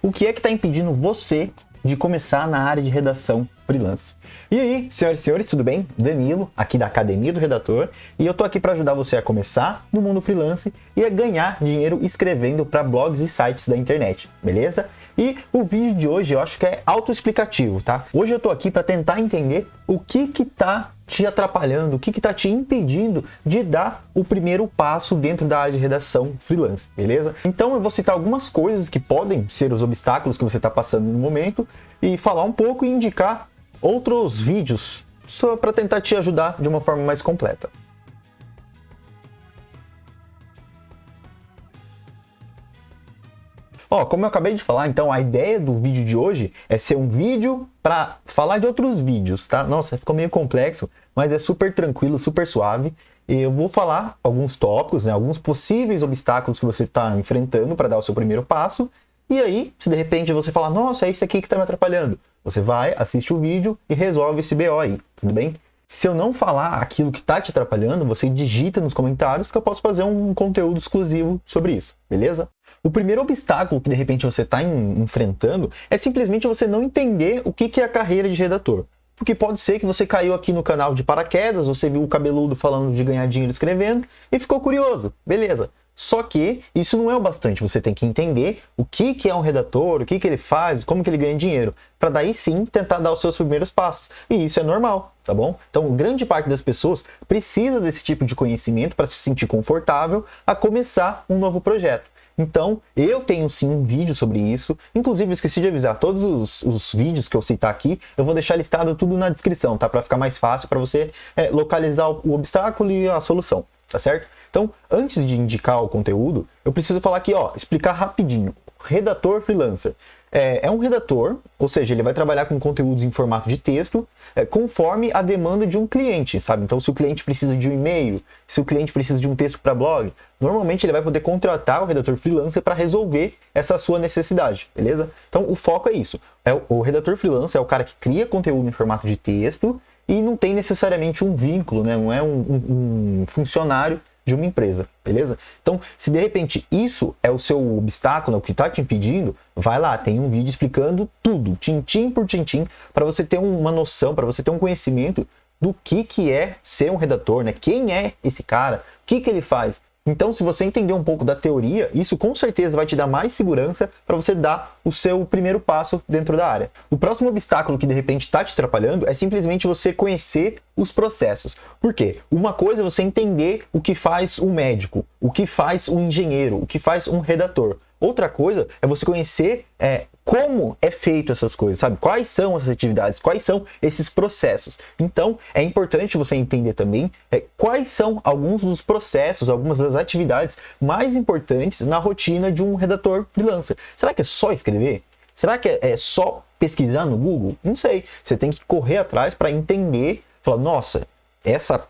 O que é que está impedindo você de começar na área de redação freelance? E aí, senhoras e senhores, tudo bem? Danilo, aqui da Academia do Redator, e eu tô aqui para ajudar você a começar no mundo freelance e a ganhar dinheiro escrevendo para blogs e sites da internet, beleza? E o vídeo de hoje eu acho que é autoexplicativo, tá? Hoje eu tô aqui para tentar entender o que tá te atrapalhando, o que tá te impedindo de dar o primeiro passo dentro da área de redação freelance, beleza? Então eu vou citar algumas coisas que podem ser os obstáculos que você está passando no momento e falar um pouco e indicar outros vídeos só para tentar te ajudar de uma forma mais completa. Como eu acabei de falar, então a ideia do vídeo de hoje é ser um vídeo para falar de outros vídeos, tá? Nossa, ficou meio complexo, mas é super tranquilo, super suave. E eu vou falar alguns tópicos, né? Alguns possíveis obstáculos que você está enfrentando para dar o seu primeiro passo. E aí, se de repente você falar, nossa, é isso aqui que está me atrapalhando, você vai, assiste o vídeo e resolve esse BO aí, tudo bem? Se eu não falar aquilo que está te atrapalhando, você digita nos comentários que eu posso fazer um conteúdo exclusivo sobre isso, beleza? O primeiro obstáculo que de repente você está enfrentando é simplesmente você não entender o que é a carreira de redator. Porque pode ser que você caiu aqui no canal de paraquedas, você viu o cabeludo falando de ganhar dinheiro escrevendo e ficou curioso, beleza? Só que isso não é o bastante, você tem que entender o que é um redator, o que ele faz, como que ele ganha dinheiro, para daí sim tentar dar os seus primeiros passos. E isso é normal, tá bom? Então, grande parte das pessoas precisa desse tipo de conhecimento para se sentir confortável a começar um novo projeto. Então, eu tenho sim um vídeo sobre isso. Inclusive, eu esqueci de avisar, todos os vídeos que eu citar aqui, eu vou deixar listado tudo na descrição, tá? Para ficar mais fácil para você localizar o obstáculo e a solução, tá certo? Então, antes de indicar o conteúdo, eu preciso falar aqui, explicar rapidinho. Redator freelancer. É um redator, ou seja, ele vai trabalhar com conteúdos em formato de texto, conforme a demanda de um cliente, sabe? Então, se o cliente precisa de um e-mail, se o cliente precisa de um texto para blog, normalmente ele vai poder contratar o redator freelancer para resolver essa sua necessidade, beleza? Então, o foco é isso. O redator freelancer é o cara que cria conteúdo em formato de texto e não tem necessariamente um vínculo, né? Não é um funcionário de uma empresa, beleza? Então, se de repente isso é o seu obstáculo, o que está te impedindo, vai lá, tem um vídeo explicando tudo, tintim por tintim, para você ter uma noção, para você ter um conhecimento do que é ser um redator, né? Quem é esse cara? O que ele faz? Então, se você entender um pouco da teoria, isso com certeza vai te dar mais segurança para você dar o seu primeiro passo dentro da área. O próximo obstáculo que de repente está te atrapalhando é simplesmente você conhecer os processos. Por quê? Uma coisa é você entender o que faz um médico, o que faz um engenheiro, o que faz um redator. Outra coisa é você conhecer como é feito essas coisas, sabe? Quais são essas atividades, quais são esses processos. Então, é importante você entender também quais são alguns dos processos, algumas das atividades mais importantes na rotina de um redator freelancer. Será que é só escrever? Será que é só pesquisar no Google? Não sei. Você tem que correr atrás para entender, falar, nossa,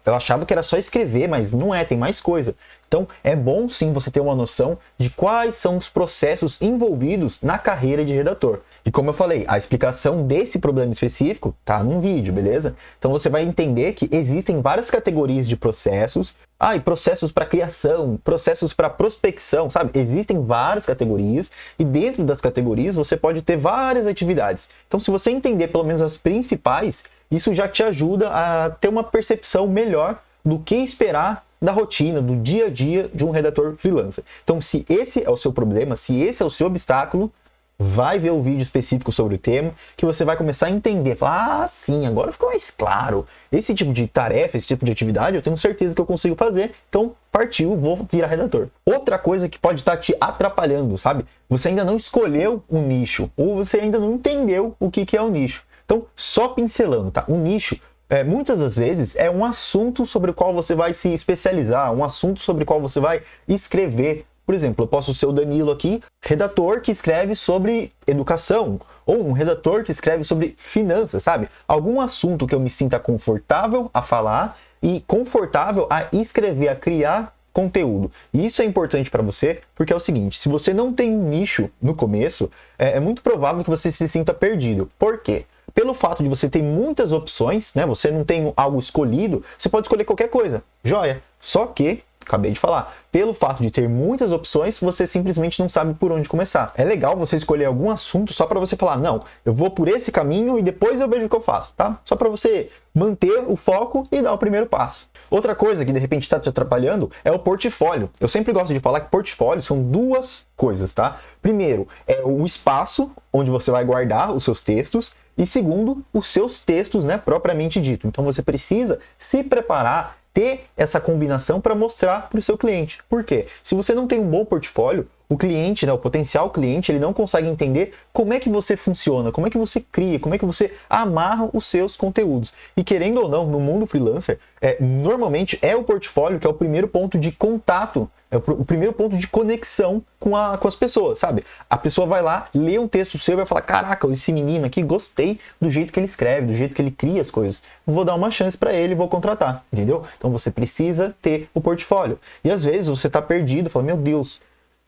eu achava que era só escrever, mas não é, tem mais coisa. Então, é bom sim você ter uma noção de quais são os processos envolvidos na carreira de redator. E como eu falei, a explicação desse problema específico tá num vídeo, beleza? Então você vai entender que existem várias categorias de processos. E processos para criação, processos para prospecção, sabe? Existem várias categorias e dentro das categorias você pode ter várias atividades. Então, se você entender pelo menos as principais, isso já te ajuda a ter uma percepção melhor do que esperar da rotina, do dia a dia de um redator freelancer. Então, se esse é o seu problema, se esse é o seu obstáculo, vai ver o vídeo específico sobre o tema, que você vai começar a entender. Falar, sim, agora ficou mais claro. Esse tipo de tarefa, esse tipo de atividade, eu tenho certeza que eu consigo fazer. Então, partiu, vou virar redator. Outra coisa que pode estar te atrapalhando, sabe? Você ainda não escolheu um nicho, ou você ainda não entendeu o que é o nicho. Então, só pincelando, tá? O nicho, muitas das vezes, é um assunto sobre o qual você vai se especializar, um assunto sobre o qual você vai escrever. Por exemplo, eu posso ser o Danilo aqui, redator que escreve sobre educação, ou um redator que escreve sobre finanças, sabe? Algum assunto que eu me sinta confortável a falar e confortável a escrever, a criar conteúdo. E isso é importante para você, porque é o seguinte, se você não tem um nicho no começo, é muito provável que você se sinta perdido. Por quê? Pelo fato de você ter muitas opções, né? Você não tem algo escolhido, você pode escolher qualquer coisa, joia. Só que Acabei de falar. Pelo fato de ter muitas opções, você simplesmente não sabe por onde começar. É legal você escolher algum assunto só para você falar, não, eu vou por esse caminho e depois eu vejo o que eu faço, tá? Só para você manter o foco e dar o primeiro passo. Outra coisa que de repente está te atrapalhando é o portfólio. Eu sempre gosto de falar que portfólio são duas coisas, tá? Primeiro, é o espaço onde você vai guardar os seus textos. E segundo, os seus textos, né, propriamente dito. Então você precisa se preparar, ter essa combinação para mostrar para o seu cliente. Por quê? Se você não tem um bom portfólio, o cliente, né, o potencial cliente, ele não consegue entender como é que você funciona, como é que você cria, como é que você amarra os seus conteúdos. E querendo ou não, no mundo freelancer, normalmente é o portfólio que é o primeiro ponto de contato, é o primeiro ponto de conexão com as pessoas, sabe? A pessoa vai lá, lê um texto seu e vai falar, caraca, esse menino aqui, gostei do jeito que ele escreve, do jeito que ele cria as coisas. Vou dar uma chance para ele, vou contratar, entendeu? Então você precisa ter o portfólio. E às vezes você tá perdido, fala, meu Deus,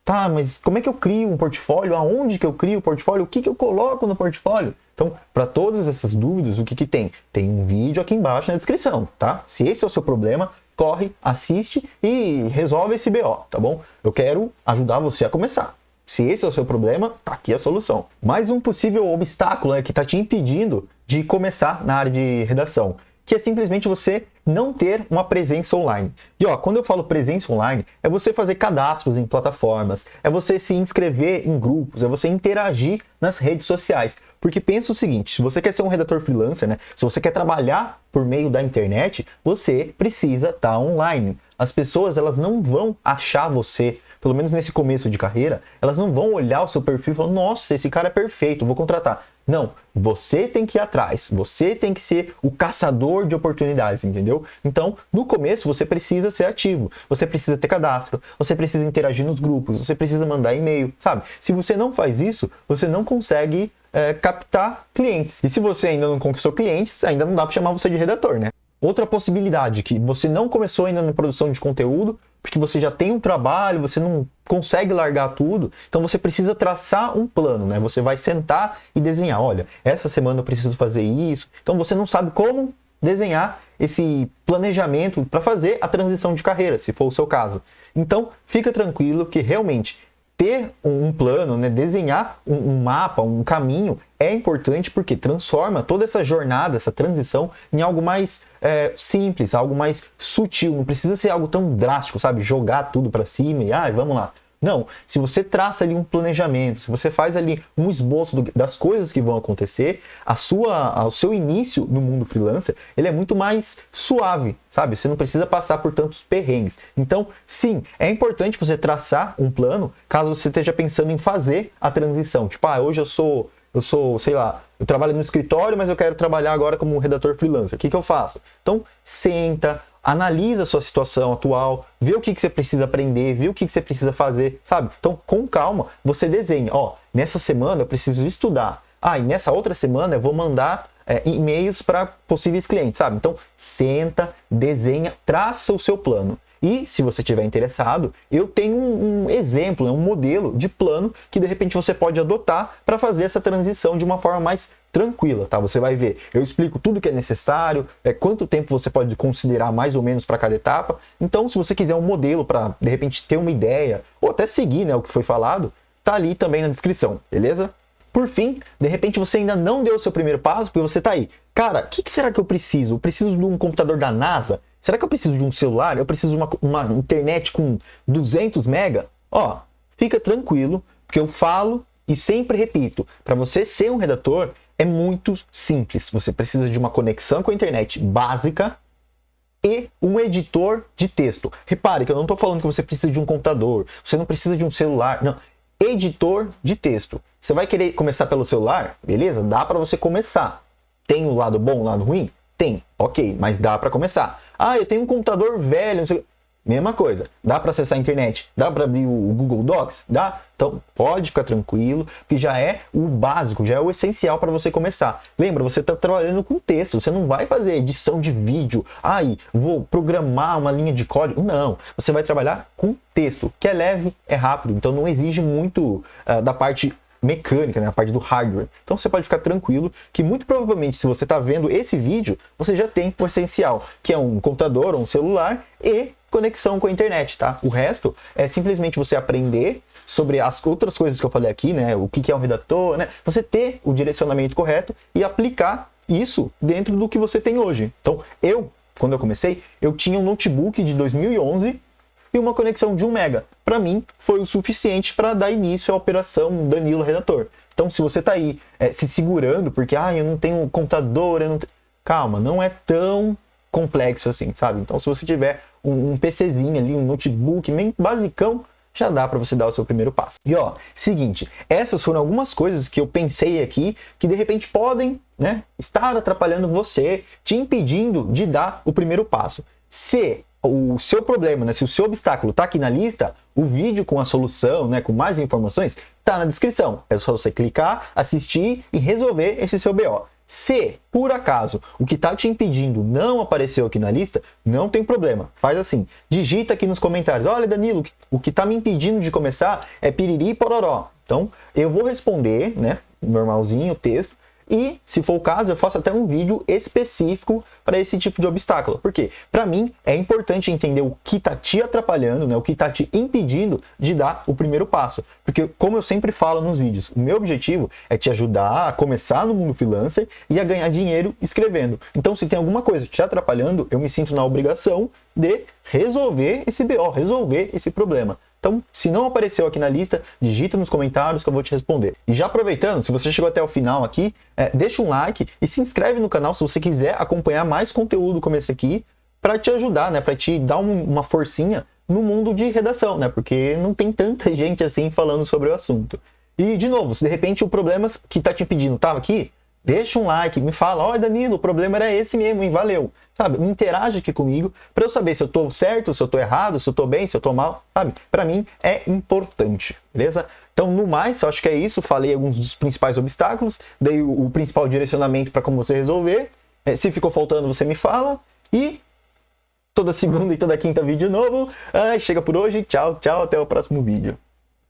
tá, mas como é que eu crio um portfólio? Aonde que eu crio o portfólio? O que que eu coloco no portfólio? Então, para todas essas dúvidas, o que que tem? Tem um vídeo aqui embaixo na descrição, tá? Se esse é o seu problema, corre, assiste e resolve esse BO, tá bom? Eu quero ajudar você a começar. Se esse é o seu problema, tá aqui a solução. Mais um possível obstáculo que está te impedindo de começar na área de redação, que é simplesmente você não ter uma presença online. E ó, quando eu falo presença online, é você fazer cadastros em plataformas, é você se inscrever em grupos, é você interagir nas redes sociais. Porque pensa o seguinte, se você quer ser um redator freelancer, né, se você quer trabalhar por meio da internet, você precisa estar online. As pessoas, elas não vão achar você, pelo menos nesse começo de carreira, elas não vão olhar o seu perfil e falar, nossa, esse cara é perfeito, vou contratar. Não, você tem que ir atrás, você tem que ser o caçador de oportunidades, entendeu? Então, no começo, você precisa ser ativo, você precisa ter cadastro, você precisa interagir nos grupos, você precisa mandar e-mail, sabe? Se você não faz isso, você não consegue captar clientes. E se você ainda não conquistou clientes, ainda não dá para chamar você de redator, né? Outra possibilidade, que você não começou ainda na produção de conteúdo, porque você já tem um trabalho, você não consegue largar tudo, então você precisa traçar um plano, né? Você vai sentar e desenhar, olha, essa semana eu preciso fazer isso, então você não sabe como desenhar esse planejamento para fazer a transição de carreira, se for o seu caso. Então, fica tranquilo que realmente ter um plano, né, desenhar um mapa, um caminho, é importante porque transforma toda essa jornada, essa transição, em algo mais simples, algo mais sutil. Não precisa ser algo tão drástico, sabe? Jogar tudo para cima e vamos lá. Não, se você traça ali um planejamento, se você faz ali um esboço das coisas que vão acontecer, o seu início no mundo freelancer, ele é muito mais suave, sabe? Você não precisa passar por tantos perrengues. Então, sim, é importante você traçar um plano caso você esteja pensando em fazer a transição. Tipo, hoje eu sou, sei lá, eu trabalho no escritório, mas eu quero trabalhar agora como redator freelancer. O que eu faço? Então, senta, analisa a sua situação atual, vê o que você precisa aprender, vê o que você precisa fazer, sabe? Então, com calma, você desenha. Nessa semana eu preciso estudar. E nessa outra semana eu vou mandar e-mails para possíveis clientes, sabe? Então, senta, desenha, traça o seu plano. E, se você estiver interessado, eu tenho um exemplo, um modelo de plano que, de repente, você pode adotar para fazer essa transição de uma forma mais tranquila, tá? Você vai ver, eu explico tudo que é necessário, quanto tempo você pode considerar mais ou menos para cada etapa. Então, se você quiser um modelo para, de repente, ter uma ideia, ou até seguir, né, o que foi falado, tá ali também na descrição, beleza? Por fim, de repente você ainda não deu o seu primeiro passo, porque você tá aí. Cara, o que será que eu preciso? Eu preciso de um computador da NASA? Será que eu preciso de um celular? Eu preciso de uma internet com 200 mega? Fica tranquilo, porque eu falo e sempre repito, para você ser um redator é muito simples. Você precisa de uma conexão com a internet básica e um editor de texto. Repare que eu não estou falando que você precisa de um computador, você não precisa de um celular, não. Editor de texto. Você vai querer começar pelo celular? Beleza? Dá para você começar. Tem o lado bom, o lado ruim? Tem. Ok, mas dá para começar. Eu tenho um computador velho, não sei. Mesma coisa. Dá para acessar a internet? Dá para abrir o Google Docs? Dá? Então, pode ficar tranquilo, que já é o básico, já é o essencial para você começar. Lembra, você está trabalhando com texto, você não vai fazer edição de vídeo. Vou programar uma linha de código. Não, você vai trabalhar com texto, que é leve, é rápido, então não exige muito da parte mecânica, né, a parte do hardware. Então você pode ficar tranquilo que muito provavelmente, se você está vendo esse vídeo, você já tem o essencial, que é um computador ou um celular e conexão com a internet, tá? O resto é simplesmente você aprender sobre as outras coisas que eu falei aqui, né? O que é um redator, né? Você ter o direcionamento correto e aplicar isso dentro do que você tem hoje. Então, quando eu comecei, eu tinha um notebook de 2011 e uma conexão de 1 mega. Para mim, foi o suficiente para dar início à operação Danilo Redator. Então, se você está aí se segurando, porque eu não tenho um computador, calma, não é tão complexo assim, sabe? Então, se você tiver um PCzinho ali, um notebook bem basicão, já dá para você dar o seu primeiro passo. E seguinte, essas foram algumas coisas que eu pensei aqui que de repente podem, né, estar atrapalhando você, te impedindo de dar o primeiro passo. Se o seu problema, né, se o seu obstáculo está aqui na lista, o vídeo com a solução, né, com mais informações, está na descrição. É só você clicar, assistir e resolver esse seu BO. Se, por acaso, o que está te impedindo não apareceu aqui na lista, não tem problema. Faz assim, digita aqui nos comentários. Olha, Danilo, o que está me impedindo de começar é piriri e pororó. Então, eu vou responder, né, normalzinho, o texto. E, se for o caso, eu faço até um vídeo específico para esse tipo de obstáculo. Porque, para mim, é importante entender o que está te atrapalhando, né? O que está te impedindo de dar o primeiro passo. Porque, como eu sempre falo nos vídeos, o meu objetivo é te ajudar a começar no mundo freelancer e a ganhar dinheiro escrevendo. Então, se tem alguma coisa te atrapalhando, eu me sinto na obrigação de resolver esse BO, resolver esse problema. Então, se não apareceu aqui na lista, digita nos comentários que eu vou te responder. E já aproveitando, se você chegou até o final aqui, deixa um like e se inscreve no canal se você quiser acompanhar mais conteúdo como esse aqui, para te ajudar, né, para te dar uma forcinha no mundo de redação, né, porque não tem tanta gente assim falando sobre o assunto. E, de novo, se de repente o problema que está te impedindo estava aqui, deixa um like, me fala, olha Danilo, o problema era esse mesmo, hein? Valeu. Sabe, interage aqui comigo para eu saber se eu estou certo, se eu estou errado, se eu estou bem, se eu estou mal, sabe? Para mim é importante, beleza? Então, no mais, eu acho que é isso. Falei alguns dos principais obstáculos, dei o principal direcionamento para como você resolver. Se ficou faltando, você me fala. E toda segunda e toda quinta vídeo novo. Chega por hoje, tchau, tchau, até o próximo vídeo.